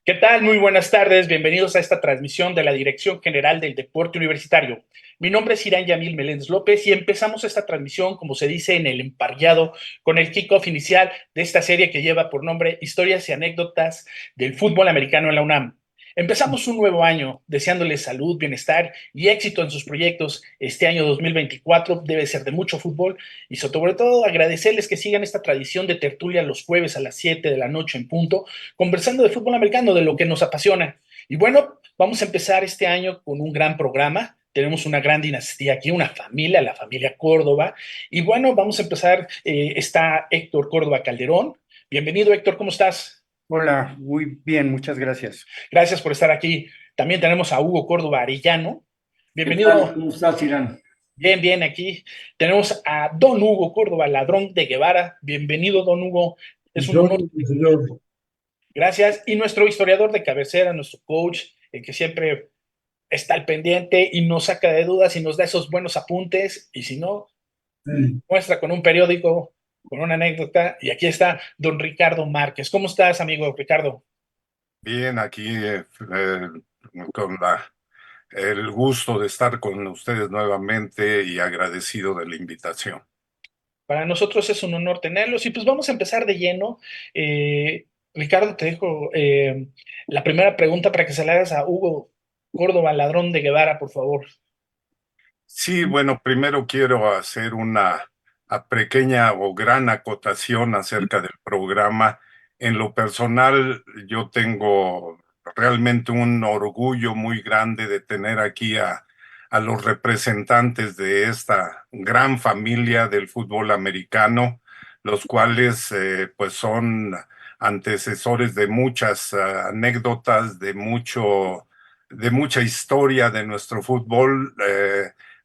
¿Qué tal? Muy buenas tardes. Bienvenidos a esta transmisión de la Dirección General del Deporte Universitario. Mi nombre es Irán Yamil Meléndez López y empezamos esta transmisión, como se dice en el emparrillado, con el kickoff inicial de esta serie que lleva por nombre Historias y Anécdotas del Fútbol Americano en la UNAM. Empezamos un nuevo año deseándoles salud, bienestar y éxito en sus proyectos. Este año 2024 debe ser de mucho fútbol y sobre todo agradecerles que sigan esta tradición de tertulia los jueves a las 7 de la noche en punto, conversando de fútbol americano, de lo que nos apasiona. Y bueno, vamos a empezar este año con un gran programa. Tenemos una gran dinastía aquí, una familia, la familia Córdoba. Y bueno, vamos a empezar. Está Héctor Córdoba Calderón. Bienvenido, Héctor, ¿cómo estás? Hola, muy bien, muchas gracias. Gracias por estar aquí. También tenemos a Hugo Córdoba Arellano. ¿Qué tal? Bienvenido. ¿Cómo estás, Irán? Bien, bien, aquí tenemos a Don Hugo Córdoba, ladrón de Guevara. Bienvenido, Don Hugo. Es un honor. Yo, Gracias. Y nuestro historiador de cabecera, nuestro coach, el que siempre está al pendiente y nos saca de dudas y nos da esos buenos apuntes. Y si no, muestra con un periódico, con una anécdota. Y aquí está don Ricardo Márquez. ¿Cómo estás, amigo Ricardo? Bien, aquí con el gusto de estar con ustedes nuevamente y agradecido de la invitación. Para nosotros es un honor tenerlos. Y pues vamos a empezar de lleno. Ricardo, te dejo la primera pregunta para que se la hagas a Hugo Córdoba, ladrón de Guevara, por favor. Sí, bueno, primero quiero hacer una pequeña o gran acotación acerca del programa. En lo personal, yo tengo realmente un orgullo muy grande de tener aquí a los representantes de esta gran familia del fútbol americano, los cuales pues son antecesores de muchas anécdotas, de mucha historia de nuestro fútbol.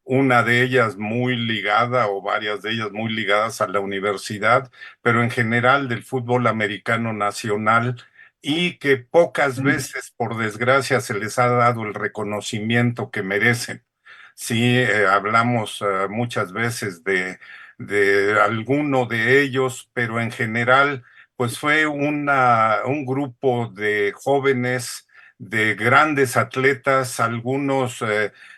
Una de ellas muy ligada o varias de ellas muy ligadas a la universidad, pero en general del fútbol americano nacional y que pocas veces, por desgracia, se les ha dado el reconocimiento que merecen. Sí, hablamos muchas veces de alguno de ellos, pero en general, pues fue un grupo de jóvenes, de grandes atletas, algunos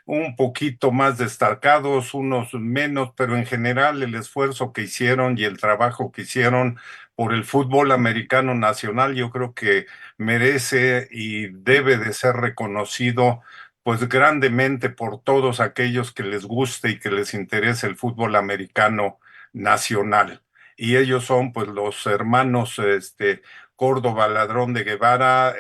un poquito más destacados, unos menos, pero en general el esfuerzo que hicieron y el trabajo que hicieron por el fútbol americano nacional, yo creo que merece y debe de ser reconocido pues grandemente por todos aquellos que les guste y que les interese el fútbol americano nacional. Y ellos son pues los hermanos Córdoba, Ladrón de Guevara,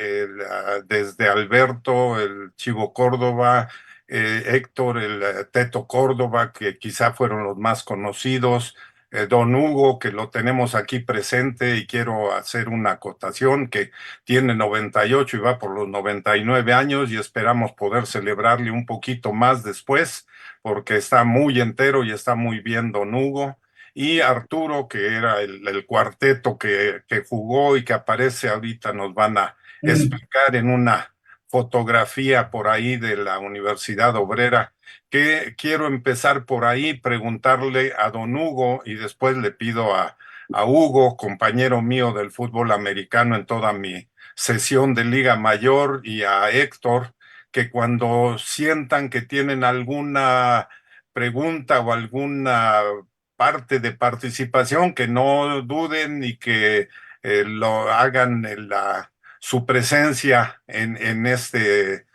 desde Alberto, el Chivo Córdoba, Héctor, el Teto Córdoba, que quizá fueron los más conocidos, don Hugo, que lo tenemos aquí presente y quiero hacer una acotación, que tiene 98 y va por los 99 años y esperamos poder celebrarle un poquito más después, porque está muy entero y está muy bien don Hugo. Y Arturo, que era el cuarteto que jugó y que aparece ahorita, nos van a explicar en una fotografía por ahí de la Universidad Obrera, que quiero empezar por ahí, preguntarle a don Hugo y después le pido a Hugo, compañero mío del fútbol americano en toda mi sesión de Liga Mayor, y a Héctor, que cuando sientan que tienen alguna pregunta o alguna parte de participación, que no duden y que lo hagan en su presencia en este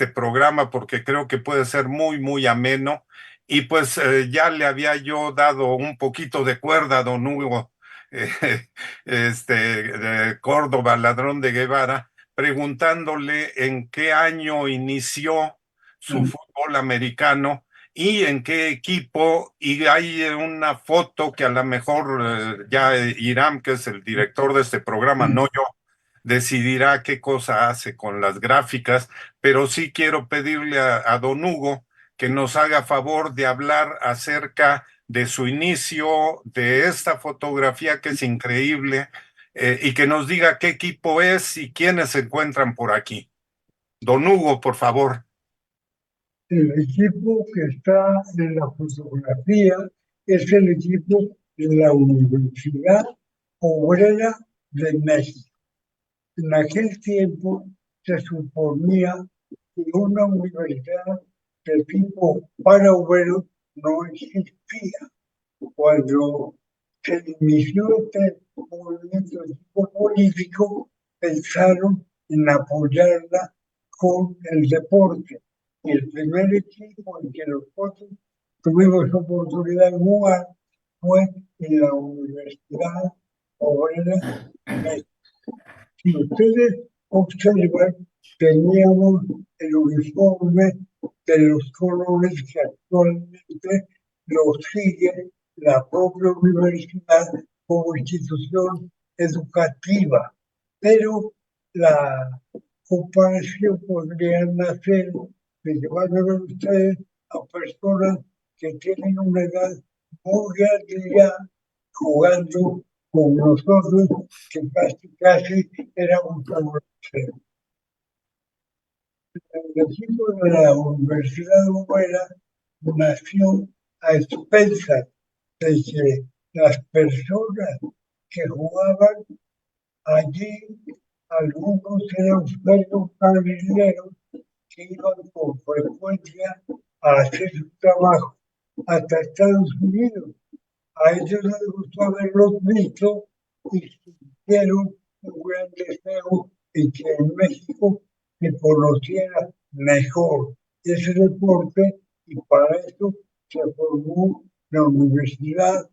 programa, porque creo que puede ser muy, muy ameno. Y pues ya le había yo dado un poquito de cuerda a don Hugo, eh, de Córdoba, Ladrón de Guevara, preguntándole en qué año inició su fútbol americano y en qué equipo. Y hay una foto que a lo mejor ya Irán, que es el director de este programa, no yo, decidirá qué cosa hace con las gráficas, pero sí quiero pedirle a don Hugo que nos haga favor de hablar acerca de su inicio, de esta fotografía que es increíble, y que nos diga qué equipo es y quiénes se encuentran por aquí. Don Hugo, por favor. el equipo que está en la fotografía es el equipo de la Universidad Obrera de México. En aquel tiempo se suponía que una universidad de tipo para obreros no existía. Cuando se inició este movimiento de tipo político, pensaron en apoyarla con el deporte. Y el primer equipo en que nosotros tuvimos oportunidad de jugar fue en la Universidad Obrera. Si ustedes observan, teníamos el uniforme de los colores que actualmente los sigue la propia universidad como institución educativa. Pero la comparación podría nacer de llevarlo ustedes a personas que tienen una edad muy grande ya jugando con nosotros, que casi éramos adolescentes. El equipo de la Universidad Obrera nació a expensas de que las personas que jugaban allí, algunos eran perros carrileros que iban con frecuencia a hacer su trabajo hasta Estados Unidos. A ellos les gustó haberlos visto y sintieron un gran deseo en que en México se conociera mejor ese deporte, y para eso se formó la Universidad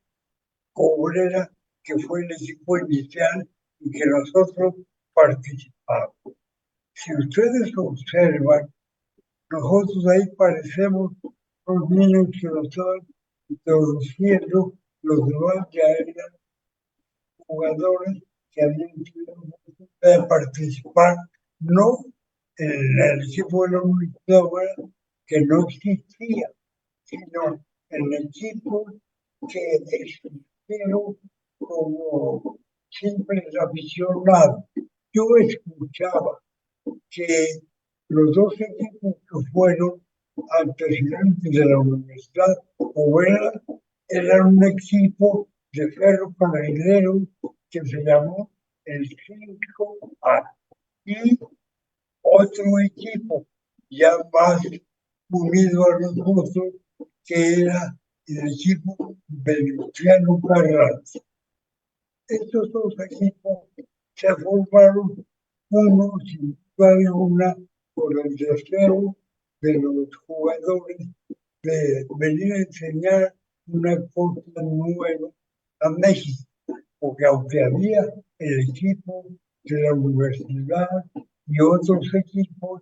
Obrera, que fue el equipo inicial y que nosotros participamos. Si ustedes observan, nosotros ahí parecemos los niños que nos estaban introduciendo, los demás ya eran jugadores que habían tenido la oportunidad de participar, no en el equipo de la Universidad Obrera, que no existía, sino en equipos que existieron como simples aficionados. Yo escuchaba que los dos equipos que fueron antecedentes de la Universidad Obrera eran un equipo de ferrocarrileros que se llamó el 5A, y otro equipo ya más unido a nosotros, que era el equipo Venustiano Carranza. Estos dos equipos se formaron, uno sin duda alguna por el deseo de los jugadores de venir a enseñar una cosa nueva a México, porque aunque había el equipo de la universidad y otros equipos,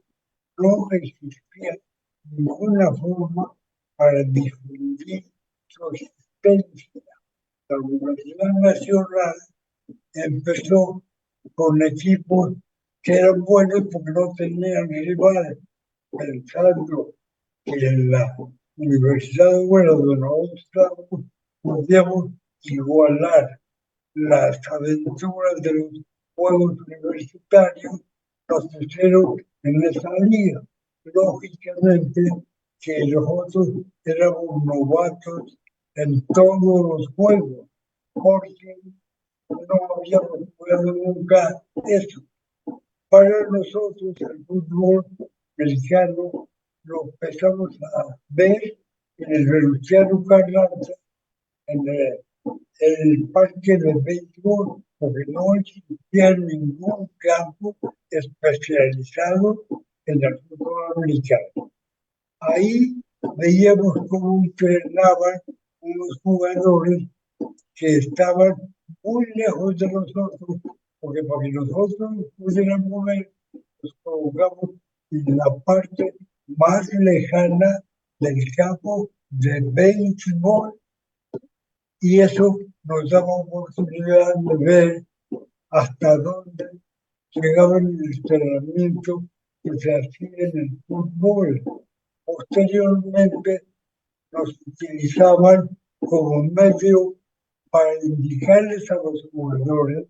no existía ninguna forma para difundir su existencia. La Universidad Nacional empezó con equipos que eran buenos porque no tenían rivales, pensando que en la Universidad Obrera donde nosotros estábamos podíamos igualar las aventuras de los Juegos Universitarios. Nos pusieron en esa liga. Lógicamente que nosotros éramos novatos en todos los juegos, porque no habíamos jugado nunca eso. Para nosotros el fútbol mexicano lo empezamos a ver en el Venustiano Carranza, en el parque de béisbol, porque no existía ningún campo especializado en el fútbol americano. Ahí veíamos cómo entrenaban unos jugadores que estaban muy lejos de nosotros, porque para que nosotros pudiéramos ver, nos colocamos en la parte más lejana del campo de béisbol, y eso nos daba oportunidad de ver hasta dónde llegaba el entrenamiento que se hacía en el fútbol. Posteriormente nos utilizaban como medio para indicarles a los jugadores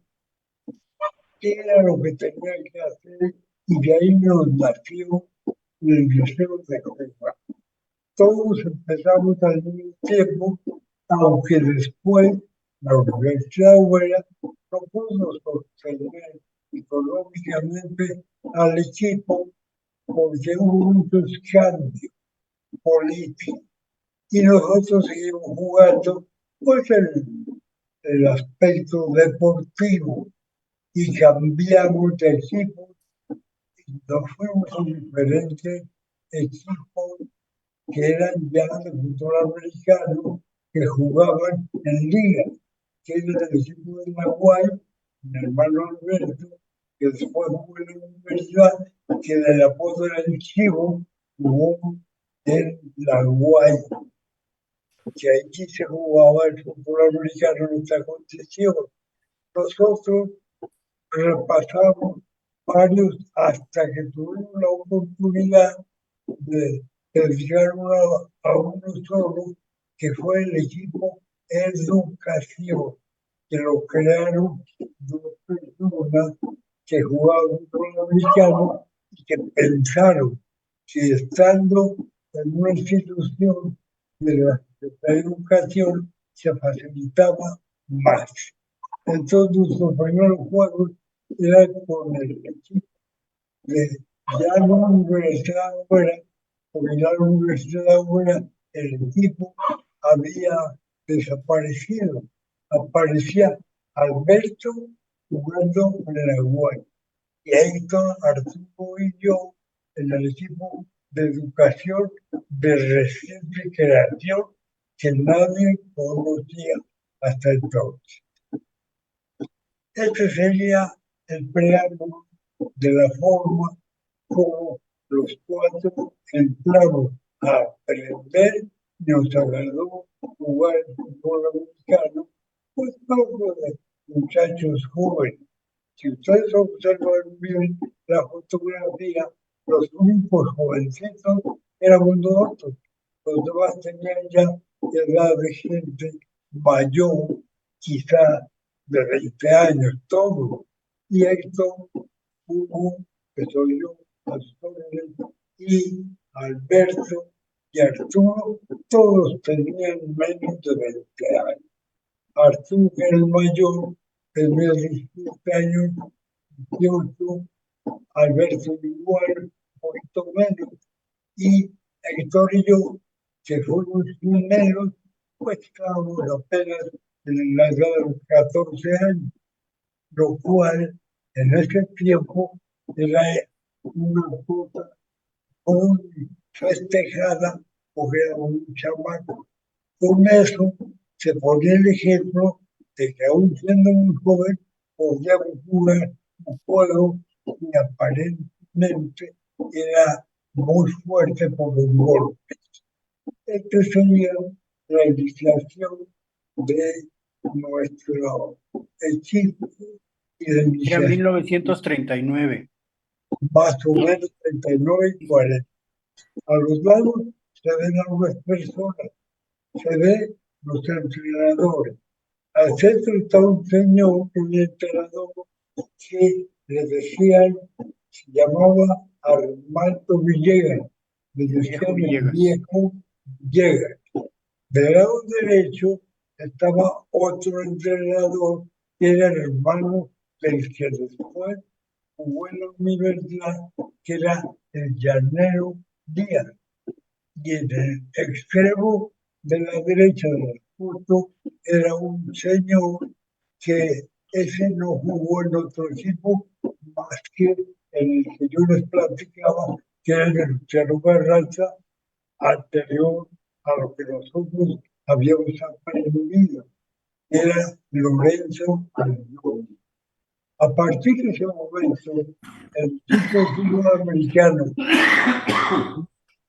qué era lo que tenían que hacer, y de ahí nos nació el deseo de jugar. Todos empezamos al mismo tiempo, aunque después la Universidad Obrera no pudo sostener económicamente económicamente al equipo porque hubo muchos cambios políticos y nosotros seguimos jugando pues el aspecto deportivo y cambiamos de equipo y nos fuimos a diferentes equipos que eran ya de fútbol americano que jugaban en liga, que era el equipo de Nahuay, mi hermano Alberto, que después jugó en la universidad, que del apodo era el Chivo, jugó en Nahuay, que allí se jugaba el fútbol americano en esta competición. Nosotros repasamos varios hasta que tuvimos la oportunidad de dedicar a uno solo, que fue el equipo Educación, que lo crearon dos personas que jugaban fútbol americano y que pensaron que estando en una institución de la educación se facilitaba más. Entonces, nuestros primeros juegos eran con el equipo de ya no Universidad Afuera, porque ya la Universidad Afuera, el equipo había desaparecido. Aparecía Alberto jugando en el Uruguay y Héctor, Arturo y yo en el equipo de educación de reciente creación que nadie conocía hasta entonces. Este sería el preámbulo de la forma como los cuatro entramos a aprender, nos agradó jugar el fútbol americano, pues poco de muchachos jóvenes. Si ustedes observan bien la fotografía, los únicos jovencitos éramos nosotros. Los demás tenían ya edad de gente mayor, quizá de 20 años, todos. Y esto hubo, que soy yo, y Alberto y Arturo, todos tenían menos de 20 años. Arturo, que era el mayor, tenía 17 años, 18, Alberto igual, un poquito menos, y Héctor y yo, que fuimos primeros, pues estábamos apenas en la edad de los 14 años, lo cual en ese tiempo era una cosa muy festejada porque era un chamaco. Con eso se ponía el ejemplo de que aún siendo muy joven podíamos jugar un juego y aparentemente era muy fuerte por los golpes. Esta sería la iniciación de nuestro equipo y de Era iniciación 1939. más o menos 39 y 40. A los lados se ven algunas personas, se ven los entrenadores. Al centro está un señor, un entrenador, que le decían, se llamaba Armando Villegas, le decían el viejo Villegas. Del lado derecho estaba otro entrenador, que era el hermano del que después jugó en la universidad, que era el Llanero Díaz. Y en el extremo de la derecha de la foto era un señor que ese no jugó en otro equipo más que en el que yo les platicaba, que era el Luciano Barraza, anterior a lo que nosotros habíamos aprendido. Era Lorenzo Albiol. A partir de ese momento, el equipo de fútbol americano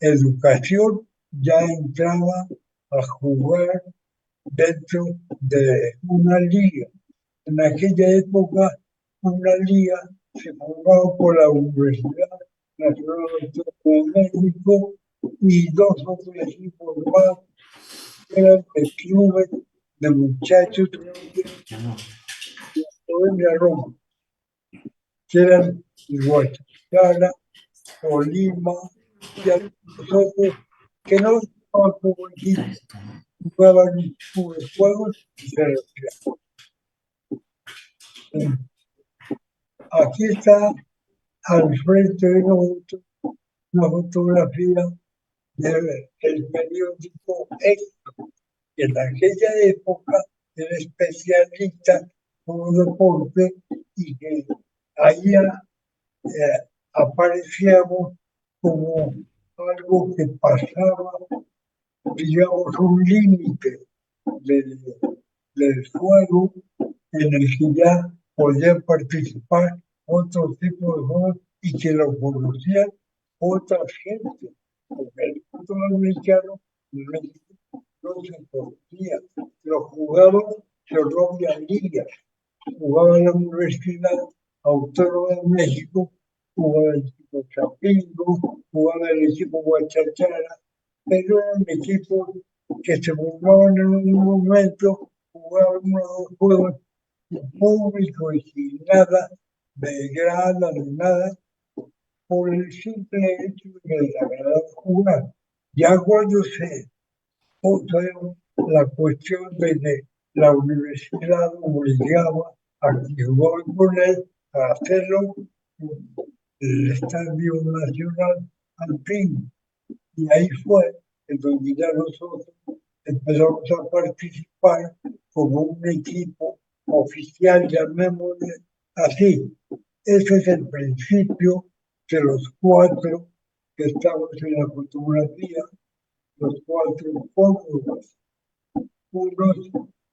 Educación ya entraba a jugar dentro de una liga. En aquella época, una liga se formaba por la Universidad Nacional Autónoma de México y dos otros equipos más que eran de clubes de muchachos de Colombia Roma, que eran Guadalajara, Colima y algunos otros que no estaban como equipo, jugaban unos juegos y se retiraban. Aquí está al frente de nosotros una fotografía del periódico Esto, que en aquella época era especialista en deporte y que ahí aparecíamos como algo que pasaba, digamos, un límite del, del juego en el que ya podían participar otro tipo de juegos y que lo conocían otra gente. Porque el fútbol americano en México no se conocía, lo jugaban, pero no había ligas. Jugaba en la Universidad Autónoma de México, jugaba el equipo Chapingo, jugaba el equipo Guachachara, pero eran equipos que se formaban en un momento, jugaban uno o dos juegos sin público y sin nada de grada ni nada, por el simple hecho de que les agradaba jugar. Ya cuando se puso la cuestión de que la universidad obligaba a que jugaban con él a hacerlo el Estadio Nacional Alpino. Y ahí fue en donde ya nosotros empezamos a participar como un equipo oficial, llamémosle así. Ese es el principio de los cuatro que estamos en la fotografía, los cuatro fórmulas. Unos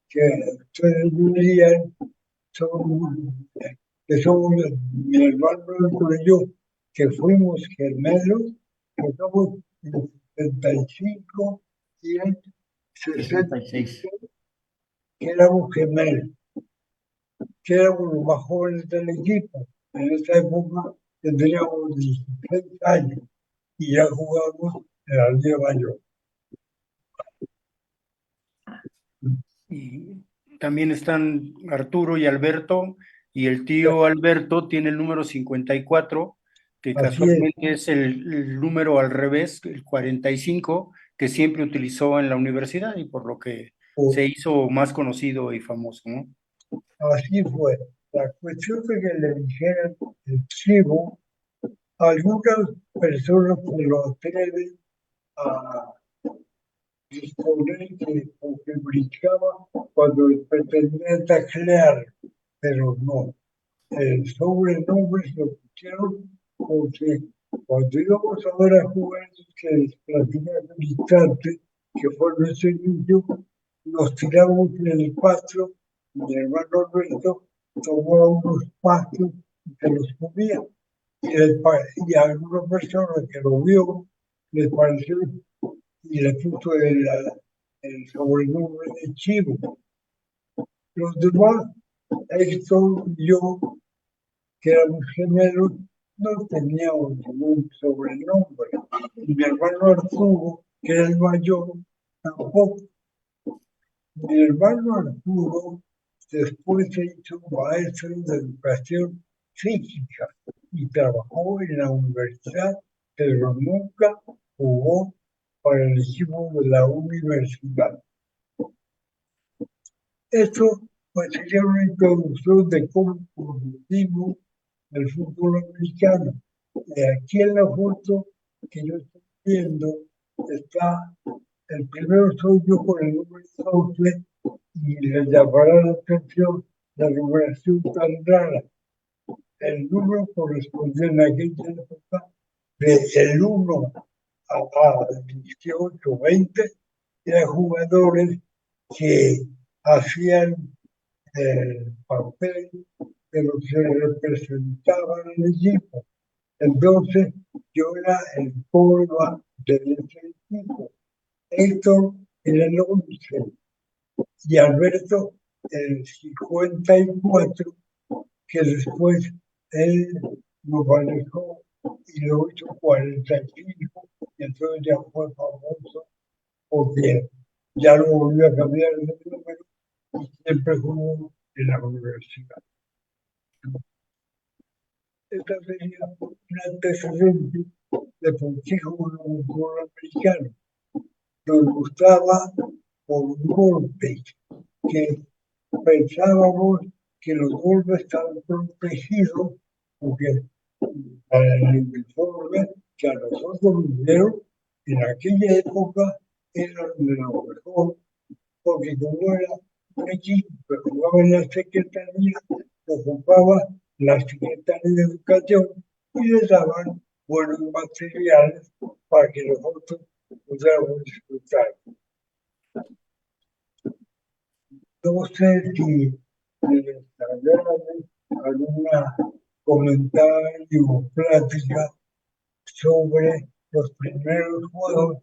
que ustedes dirían que somos mi hermano y yo, que fuimos gemelos, que somos el 75 y el 66, que éramos gemelos, que éramos los más jóvenes del equipo. En esa época tendríamos 16 años y ya jugábamos en la Liga Mayor. Y también están Arturo y Alberto, y el tío Alberto tiene el número 54, que Así es. casualmente es el número al revés, el 45, que siempre utilizó en la universidad y por lo que se hizo más conocido y famoso, ¿no? Así fue. La cuestión de que le dijeran el chivo, algunas personas se lo atreven a disponer que brincaba cuando pretendía taclear, pero no. El sobrenombre se lo pusieron porque cuando íbamos a ver a jugar, que les platicaba un instante, que fue nuestro inicio, nos tiramos en el pasto, mi hermano Alberto tomaba unos pastos y se los comía. Y a alguna persona que lo vio, le pareció y le puso el sobrenombre de Chivo. Los demás, Héctor y yo, que éramos gemelos, no teníamos ningún sobrenombre. Y mi hermano Arturo, que era el mayor, tampoco. Mi hermano Arturo después se hizo maestro de educación física y trabajó en la universidad, pero nunca jugó para el equipo de la universidad. Esto pues, sería una introducción de cómo conocimos el fútbol americano. Aquí en la foto que yo estoy viendo está, el primero soy yo con el número 12 y le llamará la atención la numeración tan rara. El número corresponde en aquella época del 1 a 18, 20, eran jugadores que hacían el papel de los que representaban al equipo. Entonces, yo era el forward de ese equipo. Héctor era el 11 y Alberto el 54, que después él lo manejó y lo hizo 45, y entonces ya fue famoso porque ya lo volvió a cambiar de número y siempre jugó en la universidad. Esta sería un antecedente de por qué jugó en un fútbol americano. Nos gustaba por un golpe, que pensábamos que los golpes estaban protegidos porque para el uniforme que a nosotros nos dieron en aquella época era de lo mejor, porque como era un equipo que jugaba en la Secretaría, lo ocupaba la Secretaría de Educación y les daban buenos materiales para que nosotros pudiéramos disfrutar. No sé si les agrade alguna comentario o plática sobre los primeros juegos.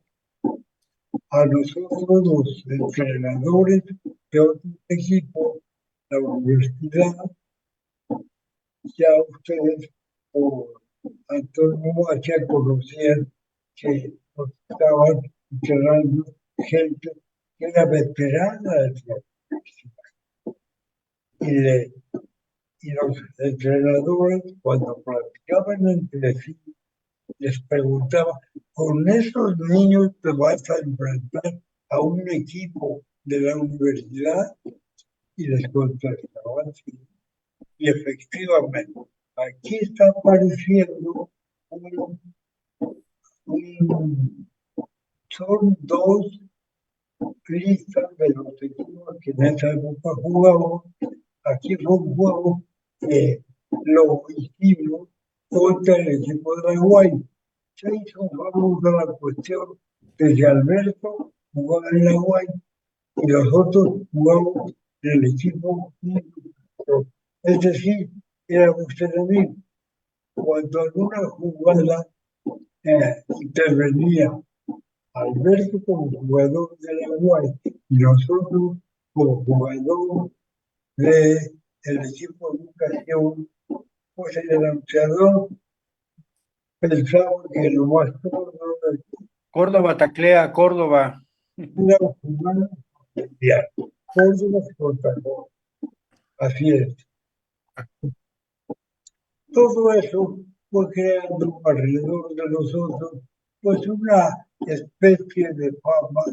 A nosotros los entrenadores de otro equipo, la universidad, ya ustedes por Antonio Macha conocían que nos estaban entrenando gente que era veterana de la universidad. Y los entrenadores, cuando platicaban entre sí, les preguntaba, ¿con esos niños te vas a enfrentar a un equipo de la universidad? Y les contestaban sí. Y efectivamente, aquí está apareciendo son dos listas de los equipos que en esa época jugaban. Aquí fue un juego que lo hicimos contra el equipo de Uruguay. Se hizo famosa la cuestión de que Alberto jugaba en la Uruguay y nosotros jugamos en el equipo. Es decir, éramos enemigos. Cuando en una jugada intervenía Alberto como jugador de la Uruguay y nosotros como jugador del equipo de educación, pues el anunciador pensaba que lo más pronto Córdoba taclea, Córdoba. era jugar mundial. Córdoba contra Córdoba. Así es. Todo eso fue creando alrededor de nosotros pues una especie de fama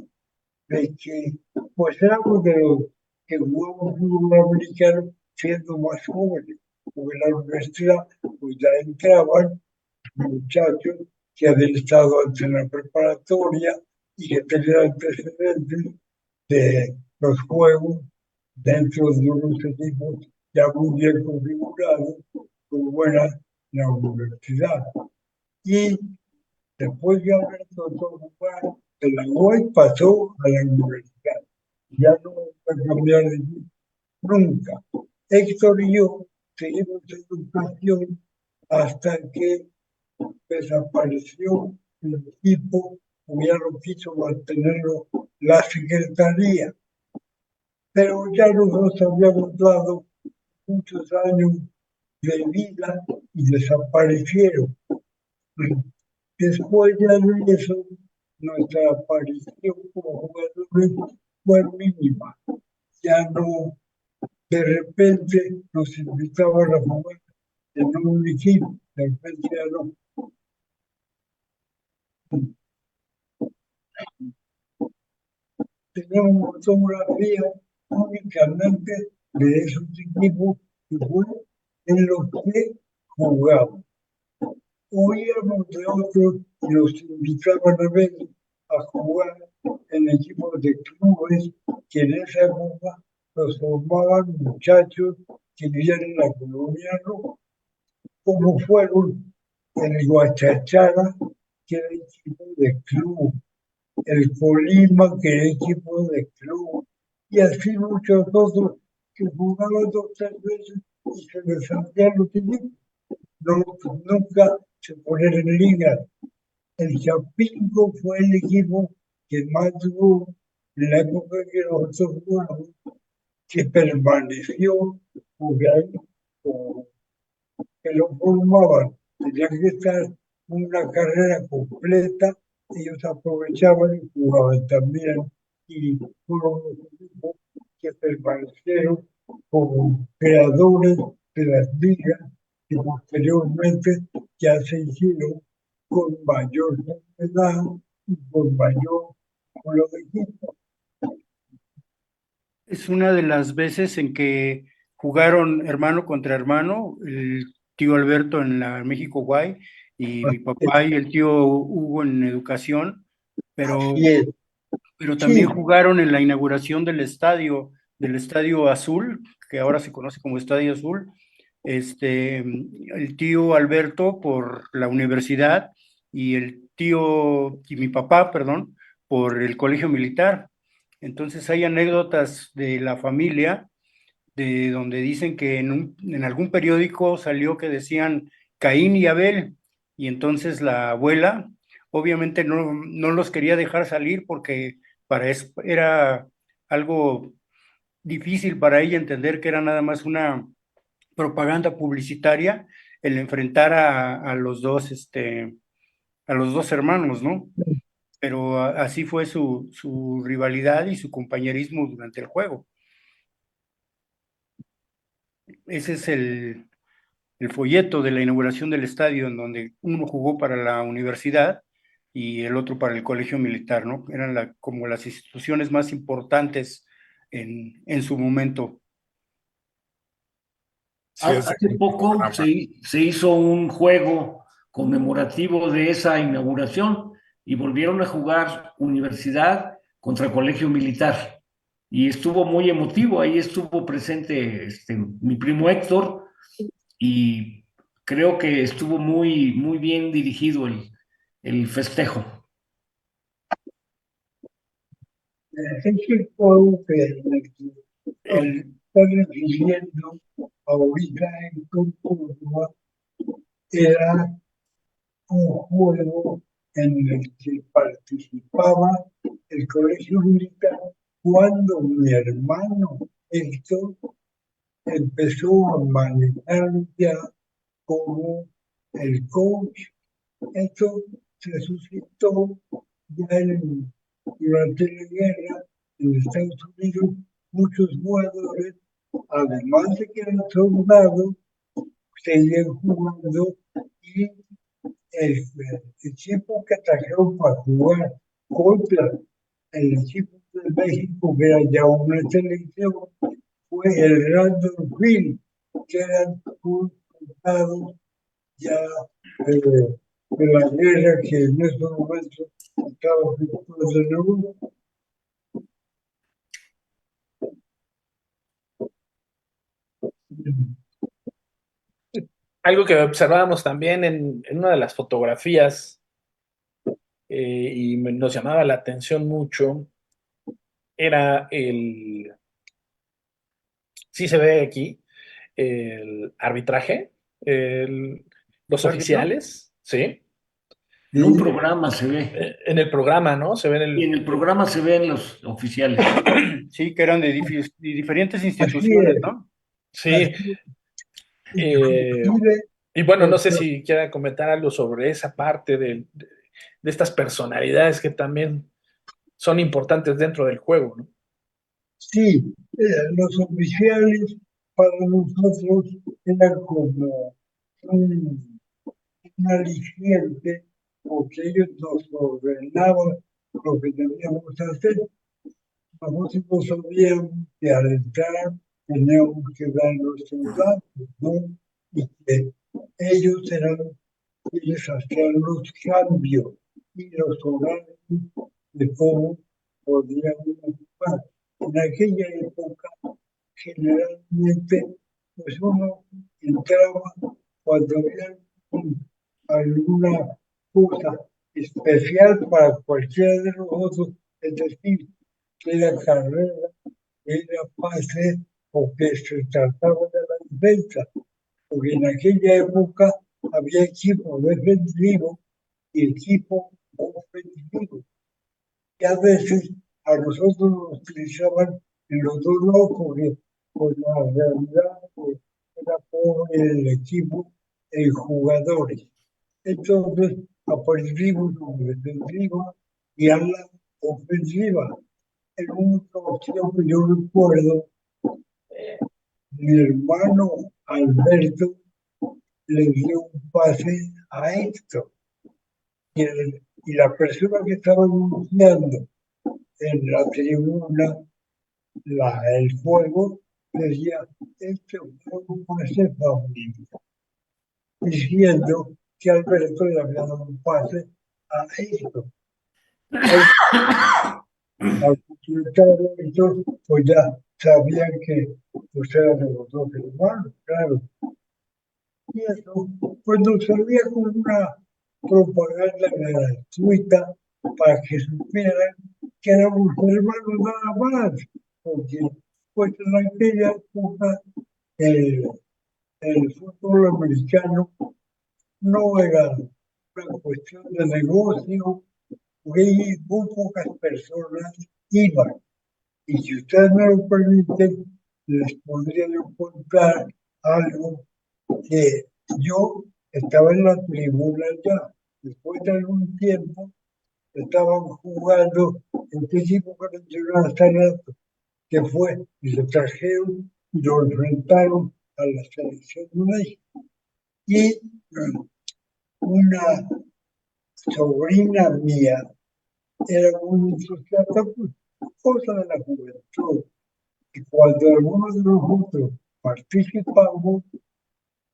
de que pues éramos de los que jugamos fútbol americano siendo más jóvenes, porque en la universidad pues ya entraban muchachos que habían estado antes en la preparatoria y que tenían antecedentes de los juegos dentro de unos equipos ya muy bien configurados, como era la universidad. Y después de haber tocado jugar, de la UAI pasó a la universidad. Ya no va a cambiar de equipo, nunca. Héctor y yo seguimos en educación hasta que desapareció el equipo, o ya no quiso mantenerlo la secretaría. Pero ya nos habíamos dado muchos años de vida y desaparecieron. Después ya de eso, nuestra aparición como jugadores fue mínima. Ya no, de repente nos invitaban a jugar en un equipo, de repente ya no. Tenemos fotografía únicamente de esos equipos que fue en los que jugamos. Oíamos de otros y nos invitaban a veces a jugar en equipos de clubes que en esa época los formaban muchachos que vivían en la colonia Roja, como fueron el Guachachara, que era equipo de club, el Colima, que era equipo de club, y así muchos otros que jugaban 2 o 3 veces y se les salían los equipos. No, nunca se ponen en liga. El Chapingo fue el equipo que más tuvo en la época que nosotros jugamos, que permaneció jugando, que lo formaban. Tenía que estar una carrera completa, ellos aprovechaban y jugaban también. Y fueron los equipos que permanecieron como creadores de las ligas que posteriormente ya se hicieron con mayor edad y con mayor número de equipos. Es una de las veces en que jugaron hermano contra hermano, el tío Alberto en la México Guay y mi papá y el tío Hugo en educación, pero, Así es. pero también Sí, jugaron en la inauguración del Estadio Azul, que ahora se conoce como Estadio Azul, el tío Alberto por la universidad y mi papá, perdón, por el colegio militar. Entonces hay anécdotas de la familia de donde dicen que en algún periódico salió que decían Caín y Abel, y entonces la abuela obviamente no los quería dejar salir porque para eso era algo difícil para ella entender que era nada más una propaganda publicitaria el enfrentar a los dos hermanos, ¿no? Pero así fue su rivalidad y su compañerismo durante el juego. Ese es el folleto de la inauguración del estadio, en donde uno jugó para la universidad y el otro para el colegio militar, ¿no? Eran como las instituciones más importantes en su momento. Sí, es Hace un poco programa. se hizo un juego conmemorativo de esa inauguración y volvieron a jugar Universidad contra Colegio Militar. Y estuvo muy emotivo, ahí estuvo presente mi primo Héctor y creo que estuvo muy bien dirigido el festejo. es el juego que El, está refiriendo ahorita en Córdoba era un juego en el que participaba el colegio militar cuando mi hermano Héctor empezó a manejar ya como el coach. Esto se suscitó ya durante la guerra en Estados Unidos. Muchos jugadores, además de que eran soldados, seguían jugando y el equipo que trajeron para jugar contra el equipo de México, que era ya una selección, fue el Randolphville, que eran un soldado ya de la guerra que en ese momento estaba después de Europa. Algo que observábamos también en una de las fotografías y nos llamaba la atención mucho era sí se ve aquí, el arbitraje, los ¿árbitro? oficiales, ¿sí? En un programa se ve, En el programa, ¿no? Se ve en y en el programa se ven los oficiales. Sí, que eran de diferentes Así instituciones, es, ¿no? Sí, así eh, inclusive y bueno, no los sé si quiera comentar algo sobre esa parte de estas personalidades que también son importantes dentro del juego, ¿no? sí, los oficiales para nosotros eran como un, un aliciente, porque ellos nos ordenaban lo que teníamos que hacer. Nosotros sabíamos que al entrar teníamos que dar los datos, ¿no? Y que ellos eran quienes hacían los cambios y los horarios de cómo podíamos jugar. En aquella época, generalmente, pues uno entraba cuando había alguna cosa especial para cualquiera de nosotros, es decir, que era carrera, era pase o que se trataba de la defensa, porque en aquella época había equipo defensivo y equipo ofensivo. Y a veces a nosotros nos utilizaban en los dos lados porque pues, la realidad pues, era pobre el equipo en jugadores. Entonces aprendimos lo defensiva y a la ofensiva. El único opción que yo recuerdo, mi hermano Alberto le dio un pase a Héctor y la persona que estaba anunciando en la tribuna el juego decía, este fue un pase favorito. diciendo que Alberto le había dado un pase a Héctor. Al Héctor, pues ya sabían que pues eran de los dos hermanos, claro. Y eso, pues nos servía como una propaganda gratuita para que supieran que éramos hermanos nada más, porque pues en aquella época el, el fútbol americano no era una cuestión de negocio, muy pocas personas iban. Y si ustedes me lo permiten, les podría yo contar algo que yo estaba en la tribuna ya. Después de algún tiempo, estaban jugando este equipo que mencionaba hace rato, que fue, y se trajeron y lo enfrentaron a la selección de México. Y una sobrina mía era muy entusiasta, pues, cosa de la juventud. Y cuando algunos de nosotros participamos,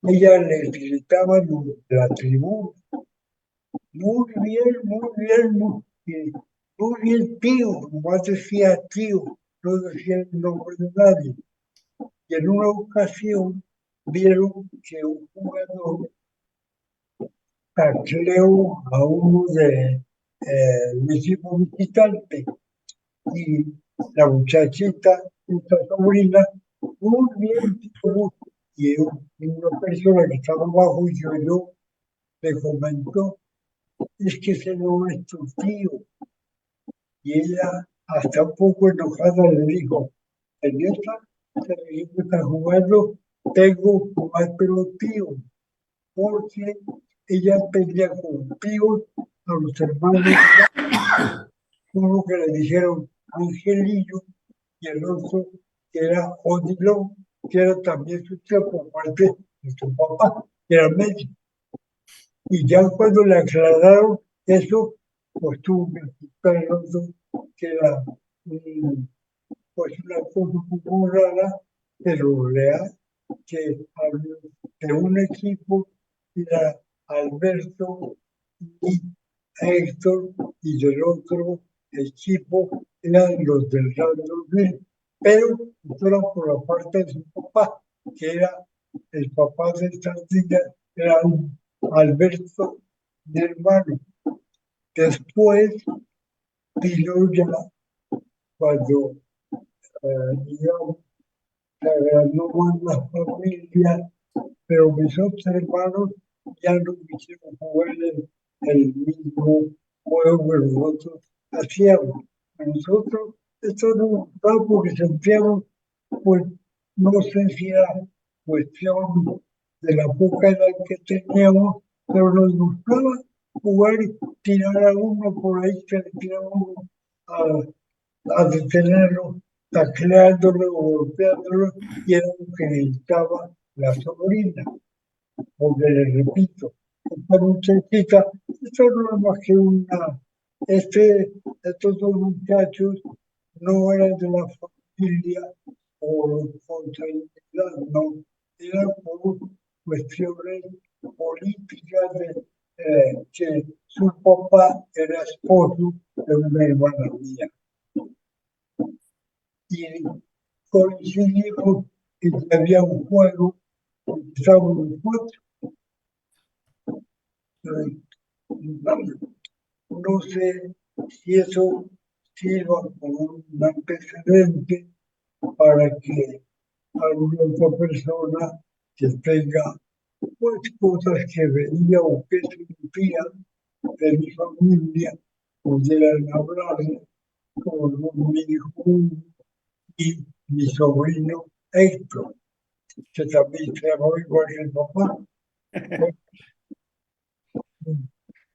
ella les gritaba de la tribuna, muy bien, tío, nomás decía tío, no decía el nombre de nadie. Y en una ocasión vieron que un jugador tacleó a uno de mi equipo visitante y la muchachita, esta sobrina, muy bien, tío, y una persona que estaba abajo y yo le comentó, es que ese no es tu tío. Y ella, hasta un poco enojada, le dijo, en esta televisión que está jugando, tengo cuatro tíos, porque ella pedía con tíos a los hermanos, uno que le dijeron Angelillo y el otro que era Odilon, que era también su tío por parte de su papá, que era médico. Y ya cuando le aclararon eso, pues tuvo que explicar el otro que era pues una cosa un poco rara, pero real, que de un equipo era Alberto y Héctor, y del otro equipo eran los del Randall, pero esto era por la parte de su papá, que era el papá de esta niña, era Alberto, mi hermano. Después vino ya cuando, digamos, se agrandó más la familia, pero mis otros hermanos ya no quisieron jugar el mismo juego que nosotros hacíamos. A nosotros esto no nos gustaba porque sentíamos, pues, no sé si era cuestión de la poca edad que teníamos, pero nos gustaba jugar y tirar a uno por ahí, que le tiraba uno a detenerlo, tacleándolo o golpeándolo, y era lo que necesitaba la sobrina. Porque le repito, esta muchachita, esto no es más que estos dos muchachos no eran de la familia por consanguinidad, no, era por cuestiones políticas de que su papá era esposo de una hermana mía. Y coincidimos en que había un juego, estábamos los cuatro. No sé si eso sirva como un antecedente para que alguna otra persona que tenga pues, cosas que veía o que sentía de mi familia pudieran hablar con mi hijo y mi sobrino Héctor, que también se llamaba igual que el papá.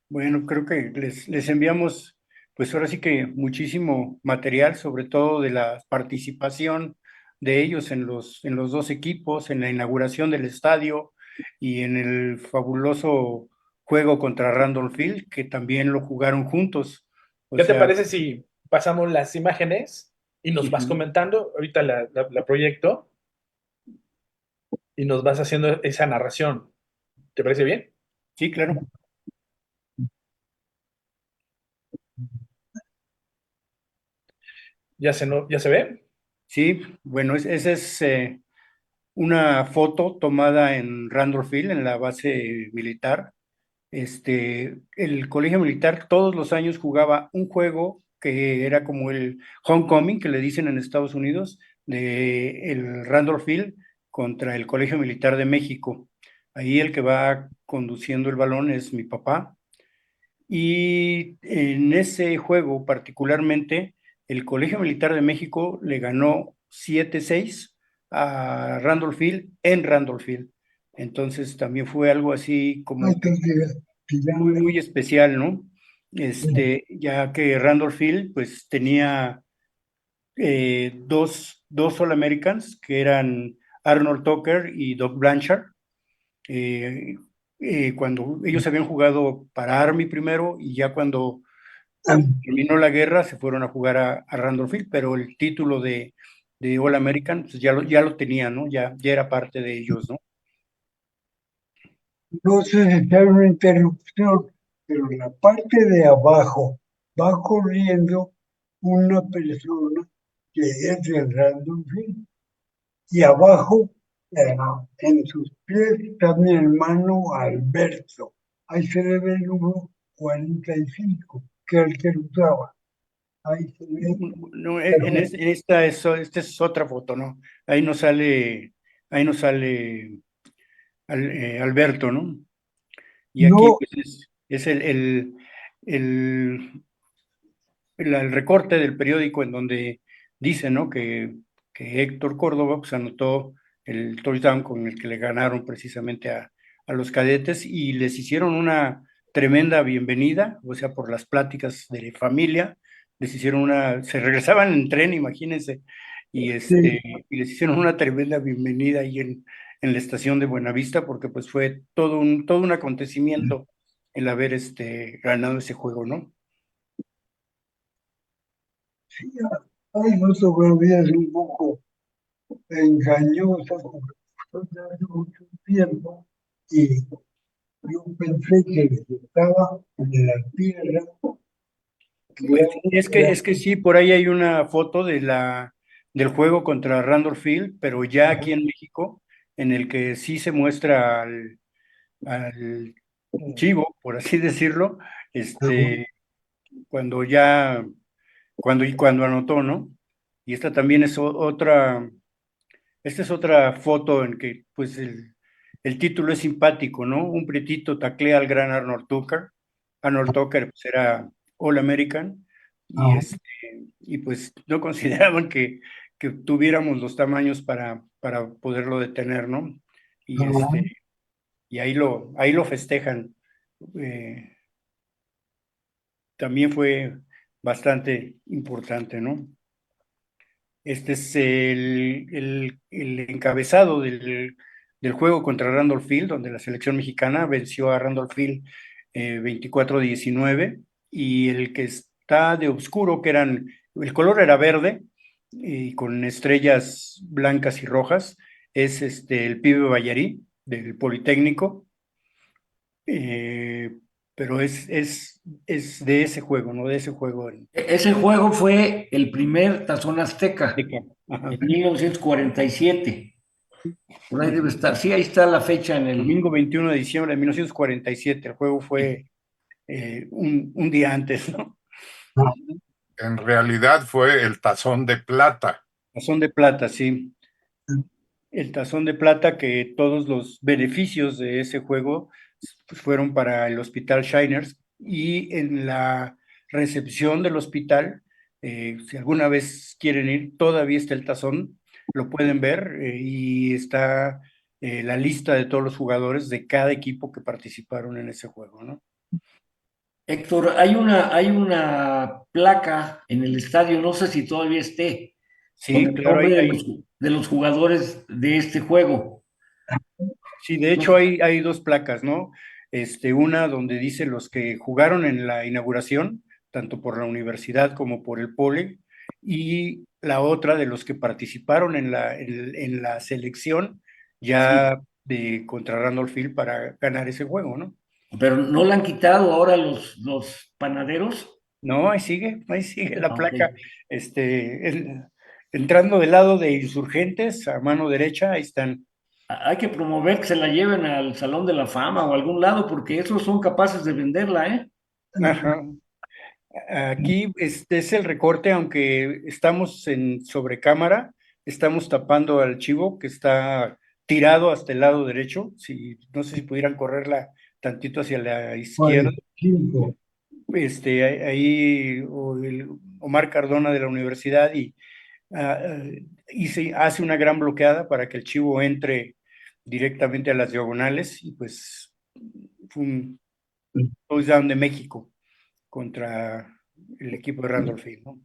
Bueno, creo que les enviamos, pues ahora sí que muchísimo material, sobre todo de la participación de ellos en los dos equipos, en la inauguración del estadio y en el fabuloso juego contra Randolph Field, que también lo jugaron juntos. O ¿Qué te sea, parece si pasamos las imágenes y nos vas comentando? Ahorita la proyecto y nos vas haciendo esa narración. ¿Te parece bien? Sí, claro. Ya se ve? Sí, bueno, esa es una foto tomada en Randolph Field, en la base militar. El colegio militar todos los años jugaba un juego que era como el homecoming, que le dicen en Estados Unidos, de el Randolph Field contra el Colegio Militar de México. Ahí el que va conduciendo el balón es mi papá. Y en ese juego particularmente, el Colegio Militar de México le ganó 7-6 a Randolph Field en Randolph Field. Entonces también fue algo así Ay, como qué que muy, divertido. muy especial, ¿no? Ya que Randolph Field pues tenía dos All-Americans que eran Arnold Tucker y Doug Blanchard. eh, Cuando ellos habían jugado para Army primero y ya cuando terminó la guerra se fueron a jugar a Randolph Field, pero el título de All American pues ya lo tenían, ¿no? Ya era parte de ellos, ¿no? No sé si está una interrupción, pero en la parte de abajo va corriendo una persona que es de Random Field. Y abajo, en sus pies, está mi hermano Alberto. Ahí se le ve el número 45, que es el que usaba. Ahí se ve. No, Pero esta es otra foto, ¿no? Ahí no sale Alberto, ¿no? Y aquí no, pues es el, el recorte del periódico en donde dice, ¿no? Que Héctor Córdoba pues anotó el touchdown con el que le ganaron precisamente a los cadetes y les hicieron una tremenda bienvenida, o sea, por las pláticas de familia, les hicieron se regresaban en tren, imagínense, y, sí, y les hicieron una tremenda bienvenida ahí en la estación de Buenavista, porque pues fue todo un acontecimiento el haber ganado ese juego, ¿no? sí, ay, no, todavía es un poco engañosa porque fue hace mucho tiempo y yo pensé que estaba en la tierra, que Pues, era es que sí, por ahí hay una foto del juego contra Randolph Field, pero ya aquí en México, en el que sí se muestra al chivo, por así decirlo, este, cuando ya, cuando anotó, ¿no? Y esta también es esta es otra foto en que, pues, el título es simpático, ¿no? Un pretito taclea al gran Arnold Tucker. Arnold Tucker, pues, era All American y, y pues no consideraban que tuviéramos los tamaños para poderlo detener, ¿no? Y, y ahí lo festejan. Eh, También fue bastante importante, ¿no? Este es el encabezado del juego contra Randolph Field, donde la selección mexicana venció a Randolph Field 24-19, y el que está de oscuro, el color era verde, y con estrellas blancas y rojas, es el pibe Ballarí del Politécnico, eh, pero es de ese juego, ¿no? De ese juego en Ese juego fue el primer Tazón Azteca Azteca. Ajá. en 1947. Por ahí debe estar. Sí, ahí está la fecha en el. Domingo 21 de diciembre de 1947, el juego fue un día antes, ¿no? En realidad fue el Tazón de Plata. Tazón de plata, sí. El tazón de plata que todos los beneficios de ese juego pues, fueron para el Hospital Shiners y en la recepción del hospital, si alguna vez quieren ir, todavía está el tazón, lo pueden ver y está la lista de todos los jugadores de cada equipo que participaron en ese juego, ¿no? Héctor, hay una placa en el estadio, no sé si todavía esté, con Sí, el claro, nombre de los jugadores de este juego. sí, de No, hecho hay dos placas, ¿no? Una donde dice los que jugaron en la inauguración, tanto por la universidad como por el Pole, y la otra de los que participaron en la selección, sí, ya de contra Randolph Field para ganar ese juego, ¿no? Pero no le han quitado ahora los panaderos. No, ahí sigue la Ah, ok. placa, entrando del lado de Insurgentes, a mano derecha, ahí están. Hay que promover que se la lleven al Salón de la Fama o a algún lado, porque esos son capaces de venderla, ¿eh? Ajá. Aquí este es el recorte, aunque estamos en sobrecámara, estamos tapando al chivo que está tirado hasta el lado derecho. Si, no sé si pudieran correrla tantito hacia la izquierda. 45. Ahí Omar Cardona de la universidad y se hace una gran bloqueada para que el chivo entre directamente a las diagonales y pues fue un touchdown de México contra el equipo de Randolph Field, ¿no?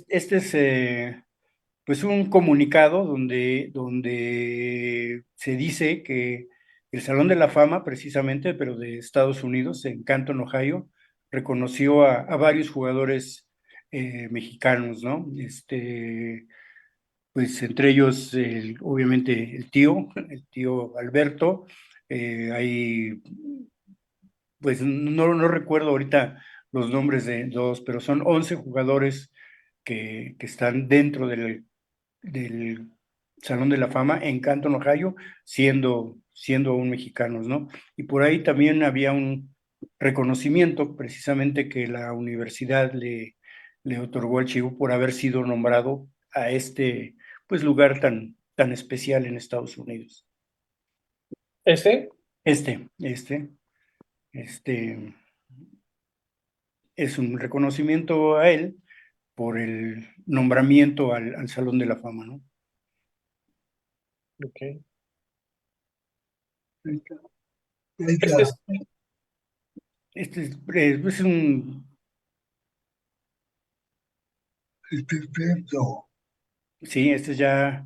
Este es pues un comunicado donde se dice que el Salón de la Fama, precisamente, pero de Estados Unidos, en Canton, Ohio, reconoció a varios jugadores mexicanos, ¿no? Pues entre ellos, obviamente, el tío Alberto, hay pues no recuerdo ahorita los nombres de dos, pero son 11 jugadores que están dentro del Salón de la Fama en Canton, Ohio, siendo aún mexicanos, ¿no? Y por ahí también había un reconocimiento precisamente que la universidad le otorgó al Chivo por haber sido nombrado a este pues lugar tan especial en Estados Unidos. ¿Este? Este es un reconocimiento a él por el nombramiento al Salón de la Fama, ¿no? Ok. Ahí Este está. es, Es un, Perfecto. sí, este es ya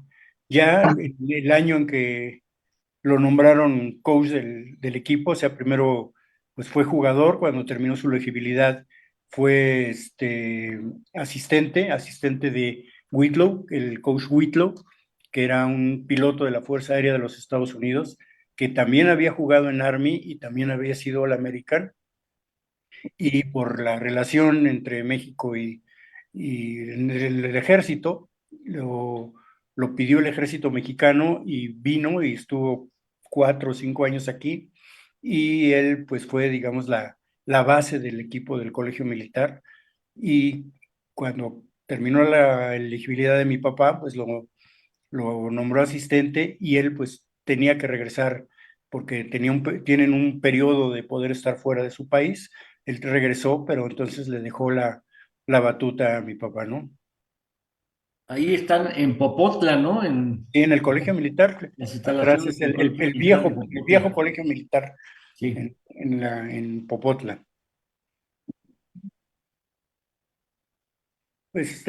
el año en que lo nombraron coach del equipo, o sea, primero pues fue jugador, cuando terminó su elegibilidad fue asistente de Whitlow, el coach Whitlow, que era un piloto de la Fuerza Aérea de los Estados Unidos, que también había jugado en Army y también había sido All-American, y por la relación entre México y el ejército, lo pidió el ejército mexicano y vino y estuvo 4 o 5 años aquí y él pues fue, digamos, la base del equipo del colegio militar y cuando terminó la elegibilidad de mi papá, pues lo nombró asistente y él pues tenía que regresar porque tienen un periodo de poder estar fuera de su país. Él regresó, pero entonces le dejó la batuta a mi papá, ¿no? Ahí están en Popotla, ¿no? En Y en el colegio militar, las atrás instalaciones es del el, Colegio el Militar de viejo, el viejo Popotla. colegio militar Sí. en Popotla. Pues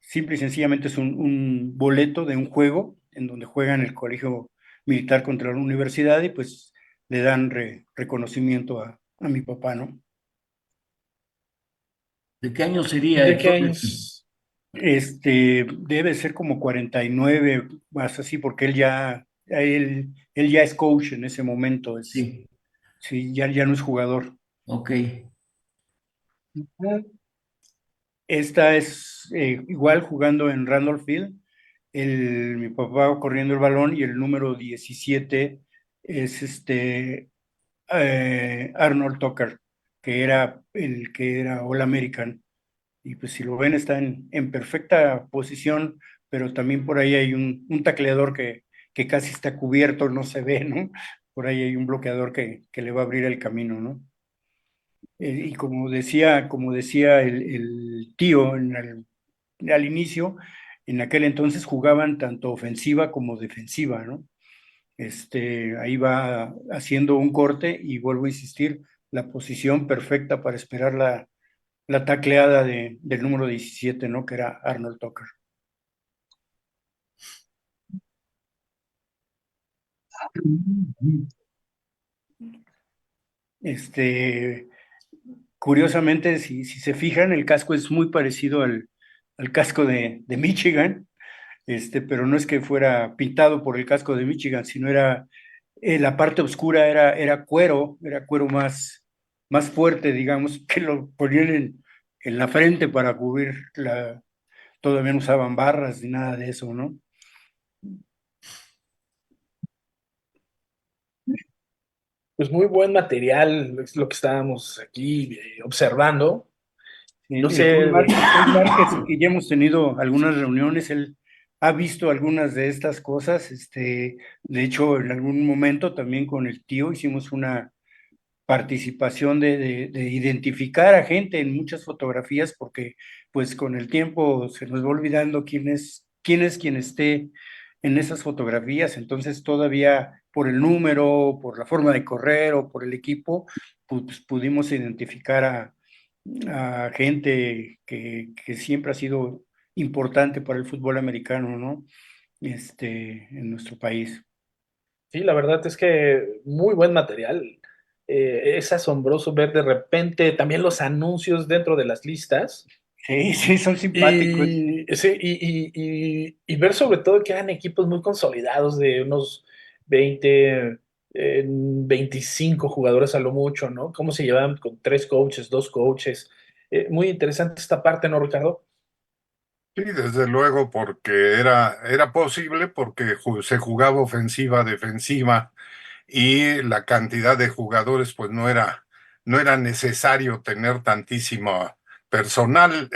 simple y sencillamente es un boleto de un juego en donde juegan el colegio militar contra la universidad y pues le dan reconocimiento a mi papá, ¿no? ¿De qué año sería? ¿de qué Entonces, años? Debe ser como 49, más así, porque él ya es coach en ese momento, sí, sí, ya no es jugador. ok. Esta es igual jugando en Randolph Field, mi papá corriendo el balón y el número 17 es Arnold Tucker, que era el que era All American. Y pues si lo ven está en perfecta posición, pero también por ahí hay un tacleador que casi está cubierto, no se ve, ¿no? Por ahí hay un bloqueador que le va a abrir el camino, ¿no? Y como decía el tío al inicio, en aquel entonces jugaban tanto ofensiva como defensiva, ¿no? Ahí va haciendo un corte y vuelvo a insistir, la posición perfecta para esperar la tacleada del número 17, ¿no? Que era Arnold Tucker. Este, Curiosamente, si se fijan, el casco es muy parecido al casco de Michigan, pero no es que fuera pintado por el casco de Michigan, sino era, la parte oscura era cuero más fuerte, digamos, que lo ponían en la frente para cubrir todavía no usaban barras ni nada de eso, ¿no? Pues muy buen material, es lo que estábamos aquí observando. No El sé, Paul Márquez, que ya hemos tenido algunas reuniones, él ha visto algunas de estas cosas, de hecho, en algún momento también con el tío hicimos una participación de identificar a gente en muchas fotografías, porque pues con el tiempo se nos va olvidando quién esté en esas fotografías, entonces todavía por el número, por la forma de correr o por el equipo, pues pudimos identificar a gente que siempre ha sido importante para el fútbol americano, ¿no? En nuestro país. sí, la verdad es que muy buen material. Es asombroso ver de repente también los anuncios dentro de las listas Sí, sí, son simpáticos. sí, y ver sobre todo que eran equipos muy consolidados de unos 20, 25 jugadores a lo mucho, ¿no? Cómo se llevaban con 3 coaches, 2 coaches. Muy interesante esta parte, ¿no, Ricardo? Sí, desde luego, porque era posible, porque se jugaba ofensiva, defensiva, y la cantidad de jugadores, pues no era necesario tener tantísimo personal.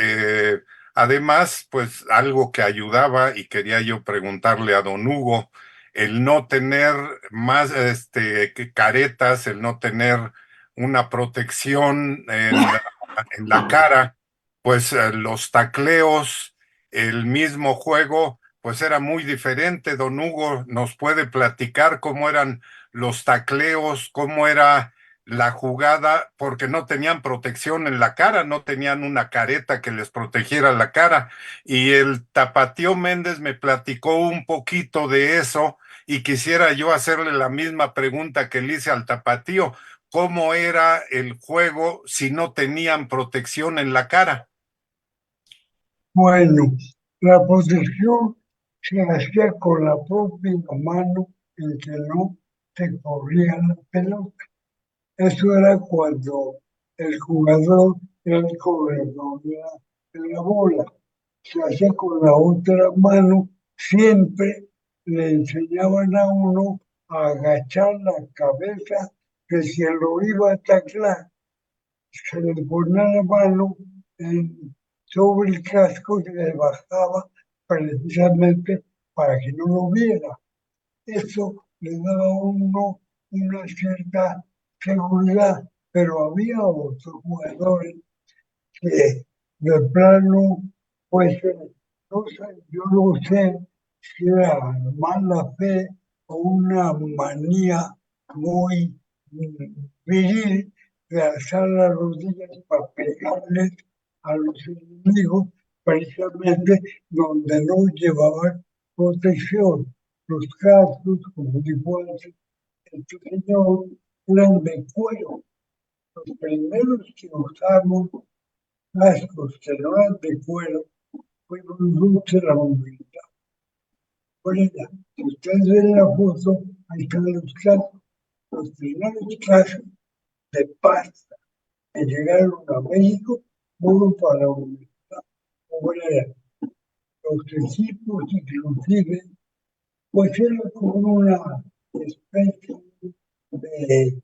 Además, pues algo que ayudaba, y quería yo preguntarle a don Hugo, el no tener más que caretas, el no tener una protección en la cara, pues los tacleos, el mismo juego, pues era muy diferente. Don Hugo, ¿nos puede platicar cómo eran los tacleos, cómo era la jugada? Porque no tenían protección en la cara, no tenían una careta que les protegiera la cara. Y el Tapatío Méndez me platicó un poquito de eso, y quisiera yo hacerle la misma pregunta que le hice al Tapatío. ¿Cómo era el juego si no tenían protección en la cara? Bueno, la protección se hacía con la propia mano en que no se corría la pelota. Eso era cuando el jugador era el corredor de la bola. Se hacía con la otra mano, siempre le enseñaban a uno a agachar la cabeza, que si lo iba a taclar, se le ponía la mano sobre el casco y le bajaba precisamente para que no lo viera. Eso le daba a uno una cierta seguridad, pero había otros jugadores que de plano, pues, no sé, yo no sé si era mala fe o una manía muy viril de alzar las rodillas para pegarles a los enemigos, precisamente donde no llevaban protección. Los cascos, como dijo antes este señor, eran de cuero. Los primeros que usamos cascos que no eran de cuero fueron los de la movilidad. Por ella, si ustedes ven la foto, ahí están los cascos. Los primeros cascos de pasta que llegaron a México fueron para la Universidad Obrera. Los equipos, inclusive, pues era como una especie de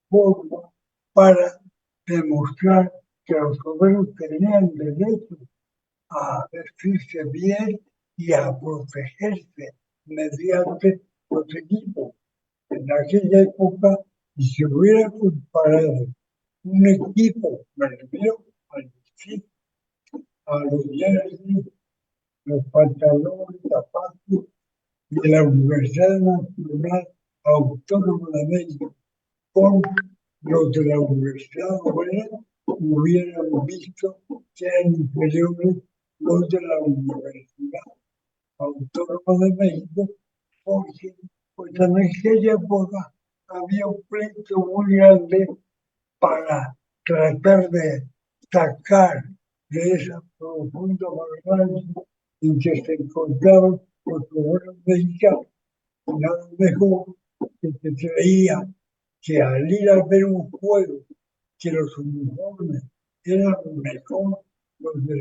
forma para demostrar que los obreros tenían derecho a vestirse bien y a protegerse mediante los equipos. En aquella época, si se hubiera comparado un equipo, me refiero al vestir, a los jerseys, los pantalones, zapatos de la Universidad Nacional Autónoma de México con los de la Universidad Obrera, hubieran visto que eran inferiores los de la Universidad Autónoma de México, porque pues, en aquella época había un pleito muy grande para tratar de sacar de esa profunda barranca en que se encontraban los buenos mexicanos. Y nada mejor que se creía que al ir a ver un juego, que los uniformes eran mejor los de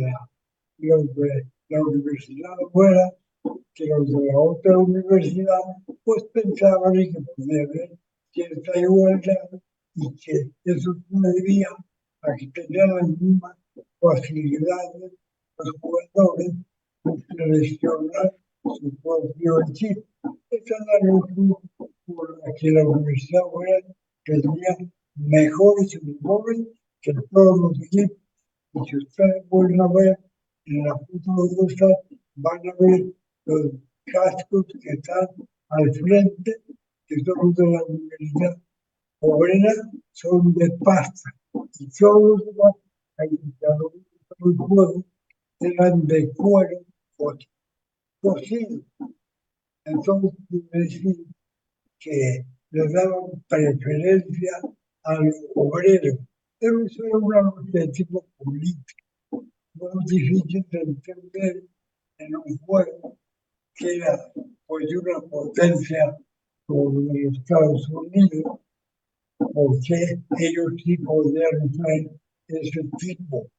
la universidad afuera que los de la otra universidad, pues pensaban que podía haber cierta igualdad y que eso se debía a que tenían las mismas facilidades los jugadores de seleccionar su propio equipo. Esa es la razón por la que la universidad fuera tenía mejores uniformes que todos los equipos. Y si ustedes vuelven a ver en la foto de esta, van a ver los cascos que están al frente, que son los de la universidad obrera, son de pasta. Y todos los demás, los juegos, eran de cuero cocido. Entonces, quiere decir que le daban preferencia al obrero. Pero eso era una lucha de tipo político, muy difícil de entender en un juego que era pues una potencia como los Estados Unidos, porque ellos sí podían hacer ese tipo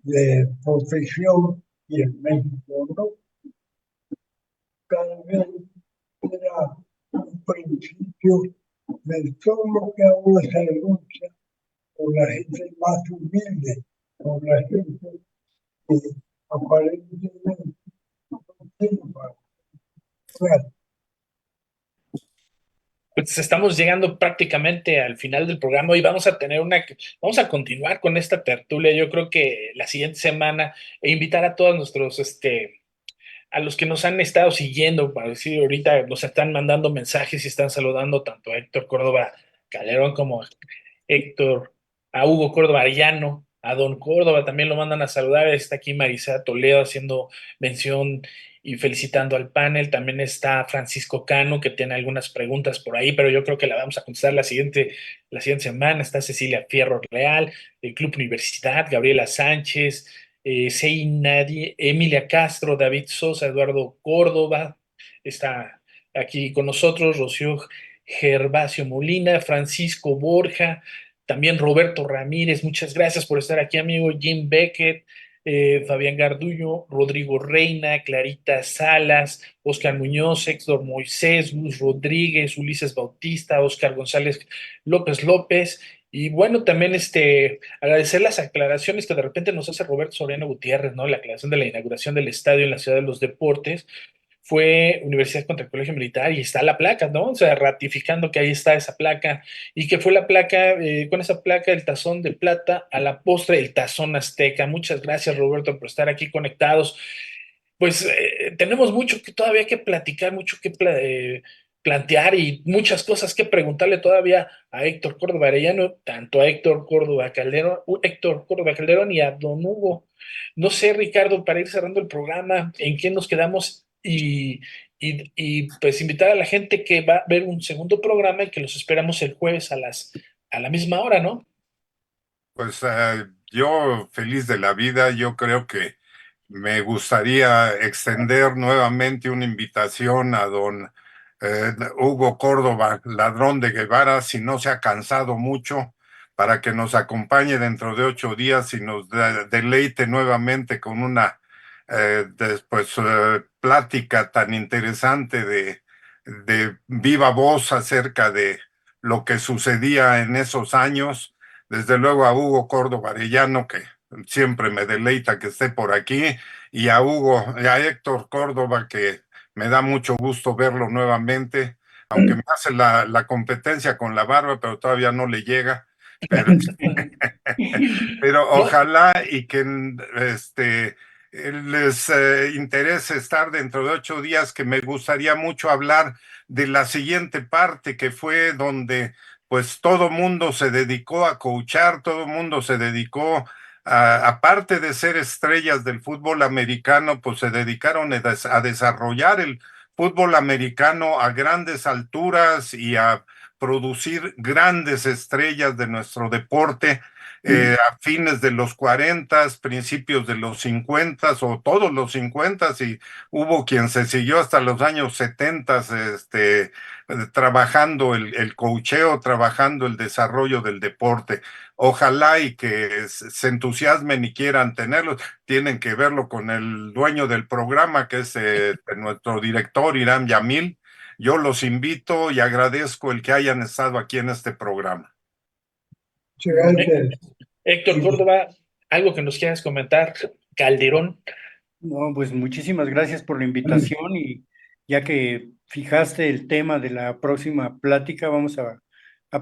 de protección y en México no. Tal vez era un principio de todo lo que ahora se lucha por la gente más humilde, por la gente que aparentemente no tiene para jugar. Pues estamos llegando prácticamente al final del programa y vamos a continuar con esta tertulia. Yo creo que la siguiente semana invitar a todos a los que nos han estado siguiendo, para decir ahorita nos están mandando mensajes y están saludando tanto a Héctor Córdoba Calderón como Héctor, a Hugo Córdoba Arellano, a Don Córdoba también lo mandan a saludar. Está aquí Marisa Toledo haciendo mención y felicitando al panel. También está Francisco Cano, que tiene algunas preguntas por ahí, pero yo creo que la vamos a contestar la siguiente semana. Está Cecilia Fierro Real, del Club Universidad, Gabriela Sánchez, Nadie, Emilia Castro, David Sosa, Eduardo Córdoba, está aquí con nosotros, Rocío Gervasio Molina, Francisco Borja, también Roberto Ramírez, muchas gracias por estar aquí, amigo. Jim Beckett, Fabián Gardullo, Rodrigo Reina, Clarita Salas, Oscar Muñoz, Héctor Moisés, Luz Rodríguez, Ulises Bautista, Oscar González López López. Y bueno, también agradecer las aclaraciones que de repente nos hace Roberto Soriano Gutiérrez, ¿no? La aclaración de la inauguración del estadio en la Ciudad de los Deportes fue Universidad contra el Colegio Militar y está la placa, ¿no? O sea, ratificando que ahí está esa placa y que fue la placa, con esa placa, el tazón de plata, a la postre, el tazón azteca. Muchas gracias, Roberto, por estar aquí conectados. Pues tenemos mucho que todavía que platicar, mucho que plantear y muchas cosas que preguntarle todavía a Héctor Córdoba Arellano, tanto a Héctor Córdoba Calderón y a Don Hugo. No sé, Ricardo, para ir cerrando el programa, ¿en qué nos quedamos? Pues invitar a la gente que va a ver un segundo programa y que los esperamos el jueves a la misma hora, ¿no? Pues yo feliz de la vida, yo creo que me gustaría extender nuevamente una invitación a don Hugo Córdoba, ladrón de Guevara, si no se ha cansado mucho, para que nos acompañe dentro de 8 días y nos deleite nuevamente con una plática tan interesante de viva voz acerca de lo que sucedía en esos años. Desde luego a Hugo Córdoba Arellano, que siempre me deleita que esté por aquí, y a Héctor Córdoba, que me da mucho gusto verlo nuevamente, aunque me hace la competencia con la barba, pero todavía no le llega. Pero, pero No, ojalá y que les interese estar dentro de 8 días, que me gustaría mucho hablar de la siguiente parte, que fue donde pues todo mundo se dedicó a coachar, todo mundo se dedicó, aparte de ser estrellas del fútbol americano, pues se dedicaron a desarrollar el fútbol americano a grandes alturas y a producir grandes estrellas de nuestro deporte a fines de los 40, principios de los 50 o todos los 50, y hubo quien se siguió hasta los años 70 trabajando el coacheo, trabajando el desarrollo del deporte. Ojalá y que se entusiasmen y quieran tenerlo. Tienen que verlo con el dueño del programa, que es nuestro director, Hiram Yamil. Yo los invito y agradezco el que hayan estado aquí en este programa. Muchas gracias. Héctor Córdoba, algo que nos quieras comentar, Calderón. No, pues muchísimas gracias por la invitación y ya que fijaste el tema de la próxima plática, vamos a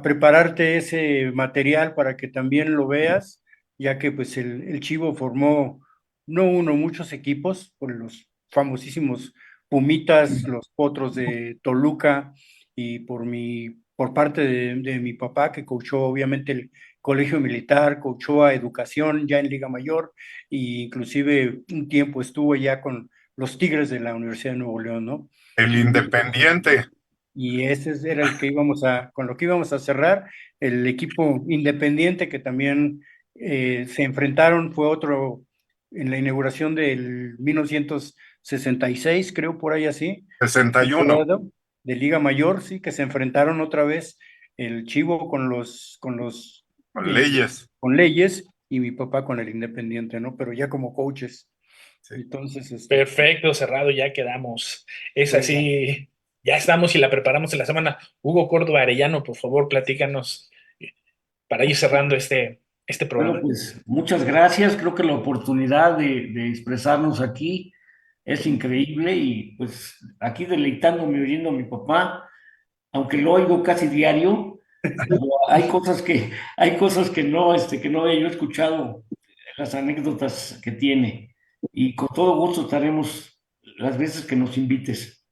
prepararte ese material para que también lo veas, ya que pues el Chivo formó no uno, muchos equipos, por los famosísimos Pumitas, los Potros de Toluca y por parte de mi papá que coachó obviamente el Colegio Militar, coachó a Educación ya en Liga Mayor e inclusive un tiempo estuvo ya con los Tigres de la Universidad de Nuevo León, ¿no? El Independiente. Y ese era el que con lo que íbamos a cerrar, el equipo Independiente que también se enfrentaron, fue otro en la inauguración del 1966, creo por ahí así. 61. De Liga Mayor, sí, que se enfrentaron otra vez el Chivo con Leyes. Con Leyes y mi papá con el Independiente, ¿no? Pero ya como coaches. Sí. Entonces, Perfecto, cerrado, ya quedamos. Es así, ya estamos y la preparamos en la semana. Hugo Córdoba Arellano, por favor, platícanos para ir cerrando este programa. Bueno, pues muchas gracias. Creo que la oportunidad de expresarnos aquí es increíble y pues aquí deleitándome oyendo a mi papá, aunque lo oigo casi diario, pero hay cosas que no he yo escuchado, las anécdotas que tiene. Y con todo gusto estaremos las veces que nos invites.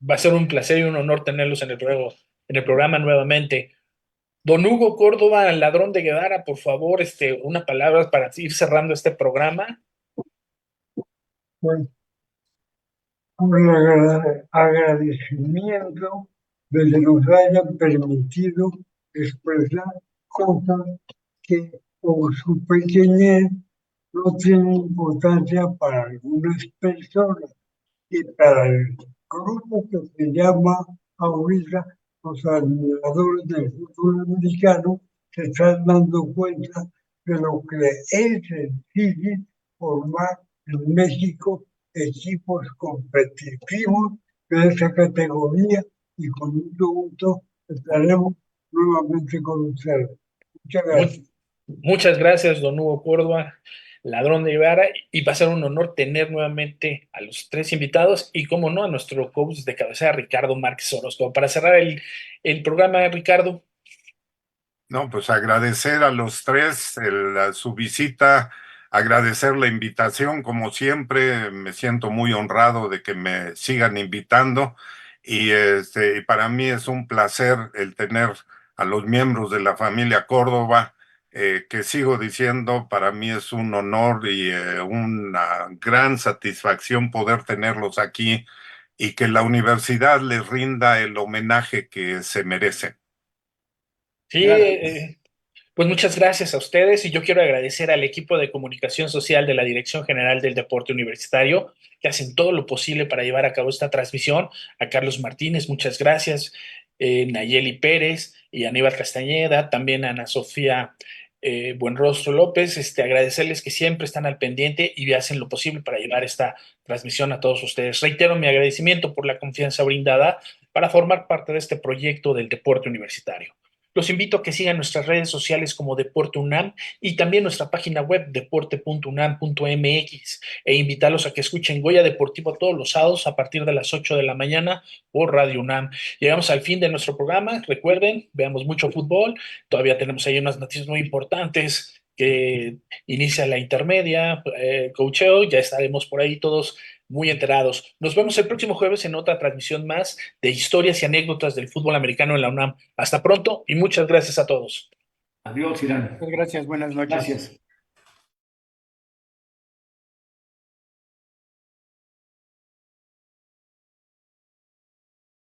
Va a ser un placer y un honor tenerlos en el programa nuevamente. Don Hugo Córdoba, ladrón de Guevara, por favor, una palabra para ir cerrando este programa. Pues, un agradecimiento de que nos hayan permitido expresar cosas que por su pequeñez no tienen importancia para algunas personas y para el grupo que se llama ahorita los admiradores del fútbol americano se están dando cuenta de lo que es sencillo formar en México equipos competitivos de esa categoría y con mucho gusto estaremos nuevamente con ustedes. Muchas gracias. Muchas gracias, don Hugo Córdoba, ladrón de Guevara, y va a ser un honor tener nuevamente a los tres invitados y, como no, a nuestro coach de cabecera, Ricardo Márquez Orozco. Para cerrar el programa, Ricardo. No, pues agradecer a los tres su visita, agradecer la invitación, como siempre, me siento muy honrado de que me sigan invitando y para mí es un placer el tener a los miembros de la familia Córdoba, que sigo diciendo, para mí es un honor y una gran satisfacción poder tenerlos aquí y que la universidad les rinda el homenaje que se merecen. Sí, pues muchas gracias a ustedes y yo quiero agradecer al equipo de comunicación social de la Dirección General del Deporte Universitario que hacen todo lo posible para llevar a cabo esta transmisión. A Carlos Martínez, muchas gracias, Nayeli Pérez y Aníbal Castañeda, también a Ana Sofía Buenrostro López, agradecerles que siempre están al pendiente y hacen lo posible para llevar esta transmisión a todos ustedes. Reitero mi agradecimiento por la confianza brindada para formar parte de este proyecto del deporte universitario. Los invito a que sigan nuestras redes sociales como Deporte UNAM y también nuestra página web deporte.unam.mx e invitarlos a que escuchen Goya Deportivo todos los sábados a partir de las 8 de la mañana por Radio UNAM. Llegamos al fin de nuestro programa. Recuerden, veamos mucho fútbol. Todavía tenemos ahí unas noticias muy importantes que inicia la intermedia, coacheo. Ya estaremos por ahí todos muy enterados. Nos vemos el próximo jueves en otra transmisión más de historias y anécdotas del fútbol americano en la UNAM. Hasta pronto y muchas gracias a todos. Adiós, Irán. Muchas gracias, buenas noches. Gracias.